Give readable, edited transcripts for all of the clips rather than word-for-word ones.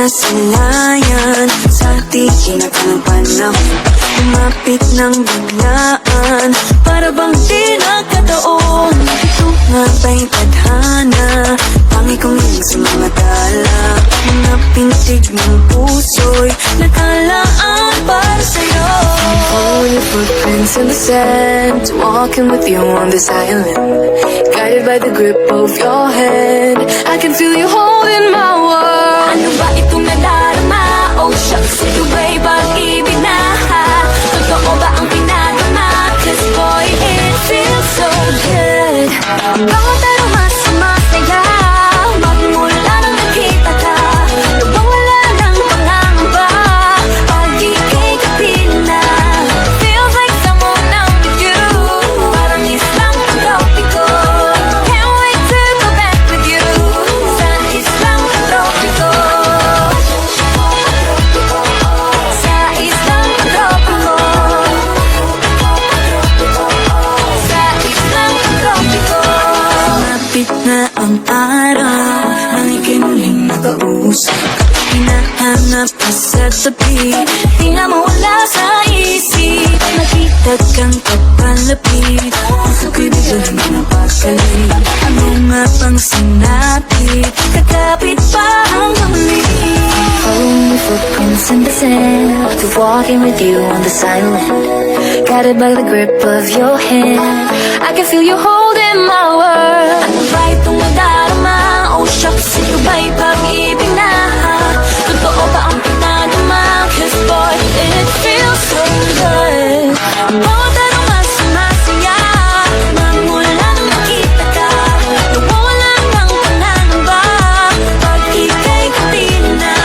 sinasalayan sa tiinak ng panahon. Lumapit ng biglaan, para bang di nakataon. Ito nga ba'y tadhana, tangi kong iling sa mga tala. Mga pintig ng puso'y nakalaan para sa'yo. Following your footprints in the sand, walking with you on this island, guided by the grip of your hand. I can feel you holding my world. Ano ba itong nadarama? Oh shucks, ito ba'y pag-ibig na? Totoo ba ang pinagama? Cause boy, it feels so good. Bawat aroma sumasaya, magmula nang nakita ka. Nawawala ng pangangamba, pag ika'y kapiling na. Feels like someone I'm with you, parang islang tropiko. Can't wait to go back with you, sa islang tropiko. Sa islang tropiko. Sa islang tropiko. Lumapit na ang araw, nang ika'y muling nakausap. Hinahanap ka sa tabi, Di na mawala sa isip. nakita kang kapalapit. Puso ko'y biglang napakalit. Ano nga bang sinapit, kakapit pa ang huli. Following your footprints in the sand, to walking with you on this island, guided by the grip of your hand. I can feel you holding my world. Ano ba itong nadarama? Oh shucks, ito ba'y pag-ibig na? Totoo ba ang pinagama? Cause boy, it feels so good. Bawat aroma sumasaya, magmula nang nakita ka. Nawawala ng pangangamba, pag ika'y kapiling na.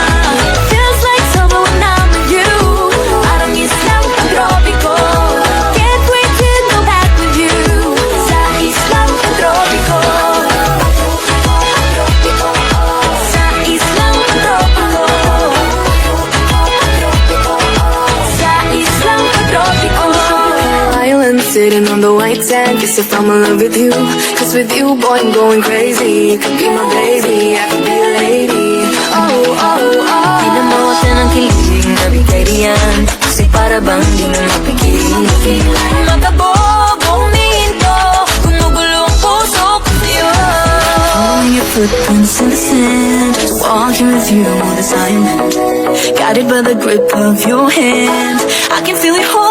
Feels like summer when I'm with you, parang islang tropiko. Can't wait to go back with you, sa islang tropiko. Sa islang tropiko. Sa islang tropiko. Island sitting on the white sand, guess if I'm in love with you. Cause with you, boy, I'm going crazy. You could be my baby, I could be a lady. Oh, oh, oh. Pinamutan ng kilig na bigay diyan, kasi para bang di na mapigil. Magkabogong minto, gumugulo ang puso ko sa'yo. Following your footprints in the sand, walking with you on this island, guided by the grip of your hand. I can feel it hold